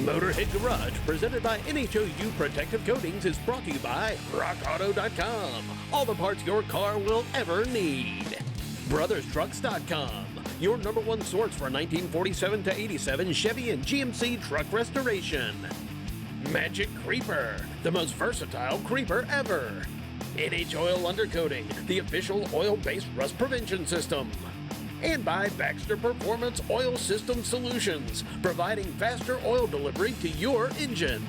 Motorhead Garage, presented by NHOU Protective Coatings, is brought to you by RockAuto.com. All the parts your car will ever need. BrothersTrucks.com, your #1 source for 1947 to 87 Chevy and GMC truck restoration. Magic Creeper, the most versatile creeper ever. NH Oil Undercoating, the official oil-based rust prevention system. And by Baxter Performance Oil System Solutions, providing faster oil delivery to your engine.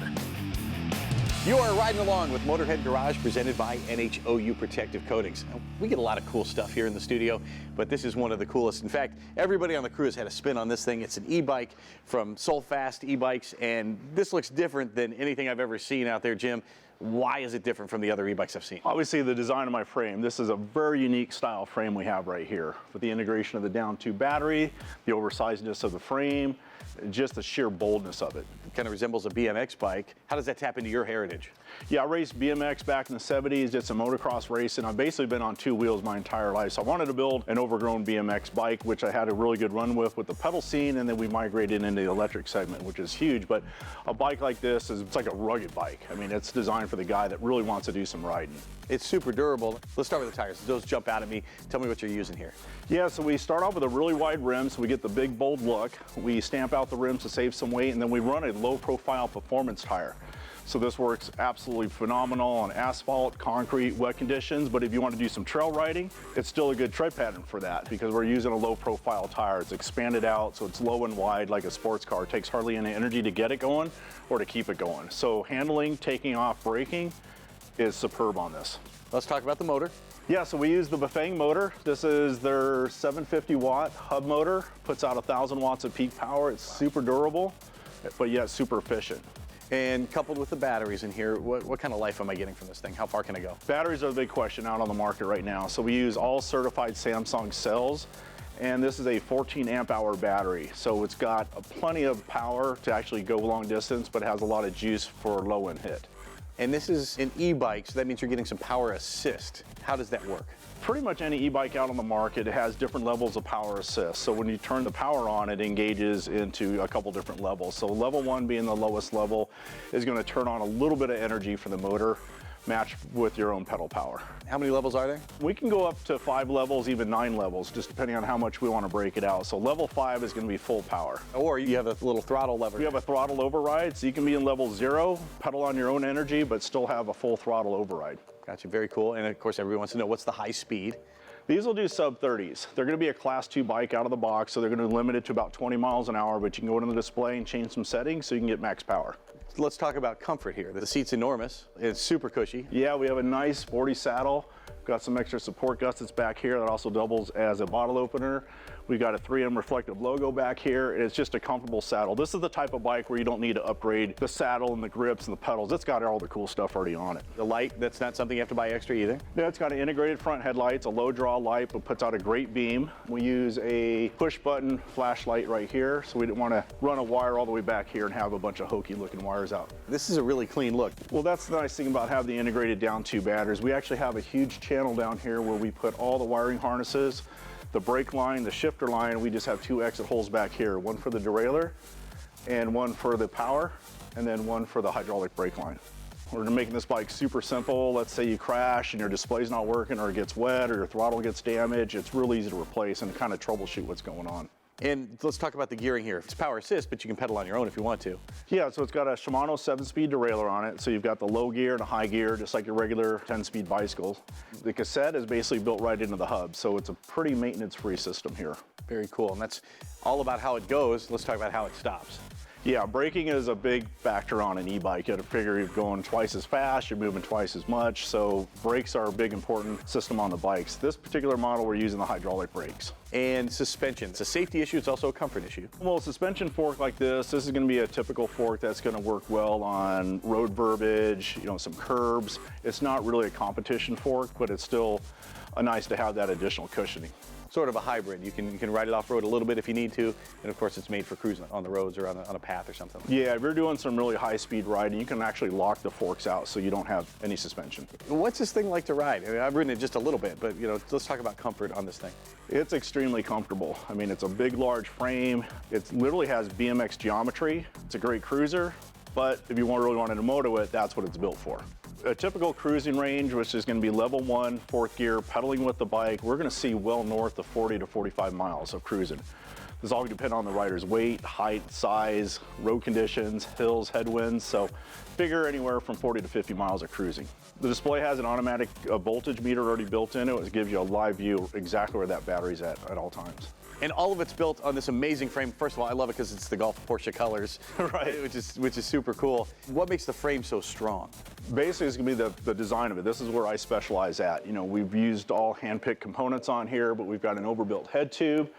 You are riding along with Motorhead Garage, presented by NHOU Protective Coatings. Now, we get a lot of cool stuff here in the studio, but this is one of the coolest. In fact, everybody on the crew has had a spin on this thing. It's an e-bike from Solfast e-bikes, and this looks different than anything I've ever seen out there, Jim. Why is it different from the other e-bikes I've seen? Obviously, the design of my frame. This is a very unique style frame we have right here, with the integration of the down tube battery, the oversizedness of the frame, just the sheer boldness of it. It kind of resembles a BMX bike. How does that tap into your heritage? Yeah, I raced BMX back in the 70s, did some motocross racing. I've basically been on 2 wheels my entire life. So I wanted to build an overgrown BMX bike, which I had a really good run with the pedal scene, and then we migrated into the electric segment, which is huge. But a bike like this it's like a rugged bike. I mean, it's designed for the guy that really wants to do some riding. It's super durable. Let's start with the tires. Those jump out at me. Tell me what you're using here. Yeah, so we start off with a really wide rim, so we get the big, bold look. We stamp out the rims to save some weight, and then we run a low-profile performance tire. So this works absolutely phenomenal on asphalt, concrete, wet conditions, but if you want to do some trail riding, it's still a good tread pattern for that because we're using a low-profile tire. It's expanded out, so it's low and wide like a sports car. It takes hardly any energy to get it going or to keep it going. So handling, taking off, braking is superb on this. Let's talk about the motor. Yeah, so we use the Bafang motor. This is their 750 watt hub motor. Puts out 1,000 watts of peak power. It's super durable, but yet super efficient. And coupled with the batteries in here, what kind of life am I getting from this thing? How far can I go? Batteries are the big question out on the market right now. So we use all certified Samsung cells, and this is a 14 amp hour battery. So it's got plenty of power to actually go long distance, but it has a lot of juice for low end hit. And this is an e-bike, so that means you're getting some power assist. How does that work? Pretty much any e-bike out on the market has different levels of power assist. So when you turn the power on, it engages into a couple different levels. So level 1 being the lowest level is going to turn on a little bit of energy for the motor, matched with your own pedal power. How many levels are there? We can go up to 5 levels, even 9 levels, just depending on how much we want to break it out. So level 5 is going to be full power. Or you have a little throttle lever. We have a throttle override, so you can be in level 0, pedal on your own energy, but still have a full throttle override. Gotcha, very cool. And of course, everyone wants to know, what's the high speed? These will do sub 30s. They're going to be a class 2 bike out of the box, so they're going to limit it to about 20 miles an hour, but you can go into the display and change some settings so you can get max power. Let's talk about comfort here. The seat's enormous. It's super cushy. Yeah, we have a nice sporty saddle. Got some extra support gussets back here that also doubles as a bottle opener. We got a 3M reflective logo back here. It's just a comfortable saddle. This is the type of bike where you don't need to upgrade the saddle and the grips and the pedals. It's got all the cool stuff already on it. The light, that's not something you have to buy extra either? Yeah, it's got an integrated front headlights, a low draw light, but puts out a great beam. We use a push button flashlight right here, so we didn't want to run a wire all the way back here and have a bunch of hokey looking wires out. This is a really clean look. Well, that's the nice thing about having the integrated down tube batteries. We actually have a huge channel down here where we put all the wiring harnesses, the brake line, the shifter line, and we just have 2 exit holes back here, one for the derailleur and one for the power, and then one for the hydraulic brake line. We're making this bike super simple. Let's say you crash and your display's not working, or it gets wet, or your throttle gets damaged. It's really easy to replace and kind of troubleshoot what's going on. And let's talk about the gearing here. It's power assist, but you can pedal on your own if you want to. Yeah, so it's got a Shimano 7-speed derailleur on it. So you've got the low gear and a high gear, just like your regular 10-speed bicycles. The cassette is basically built right into the hub, so it's a pretty maintenance-free system here. Very cool, and that's all about how it goes. Let's talk about how it stops. Yeah, braking is a big factor on an e-bike. You have to figure you're going twice as fast, you're moving twice as much, so brakes are a big important system on the bikes. This particular model, we're using the hydraulic brakes. And suspension. It's a safety issue, it's also a comfort issue. Well, a suspension fork like this is going to be a typical fork that's going to work well on road verbiage, some curbs. It's not really a competition fork, but it's still nice to have that additional cushioning. sort of a hybrid. You can ride it off-road a little bit if you need to, and of course it's made for cruising on the roads or on a path or something. Yeah, if you're doing some really high-speed riding, you can actually lock the forks out so you don't have any suspension. What's this thing like to ride? I mean, I've ridden it just a little bit, but let's talk about comfort on this thing. It's extremely comfortable. I mean, it's a big, large frame. It literally has BMX geometry. It's a great cruiser, but if you really wanted to moto it, that's what it's built for. A typical cruising range, which is going to be level 1, 4th gear, pedaling with the bike, we're going to see well north of 40 to 45 miles of cruising. This all depends on the rider's weight, height, size, road conditions, hills, headwinds, so figure anywhere from 40 to 50 miles of cruising. The display has an automatic voltage meter already built in it, which gives you a live view exactly where that battery's at all times. And all of it's built on this amazing frame. First of all, I love it because it's the Golf Porsche colors, right? Which is super cool. What makes the frame so strong? Basically, it's gonna be the design of it. This is where I specialize at. We've used all hand-picked components on here, but we've got an overbuilt head tube,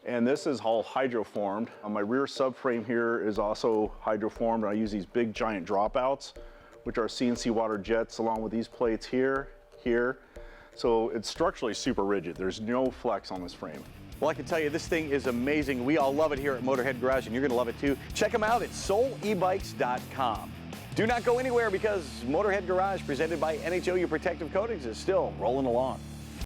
and this is all hydroformed. My rear subframe here is also hydroformed. I use these big giant dropouts, which are CNC water jets, along with these plates here. So it's structurally super rigid. There's no flex on this frame. Well, I can tell you, this thing is amazing. We all love it here at Motorhead Garage, and you're going to love it too. Check them out at soulebikes.com. Do not go anywhere because Motorhead Garage, presented by NHOU Protective Coatings, is still rolling along.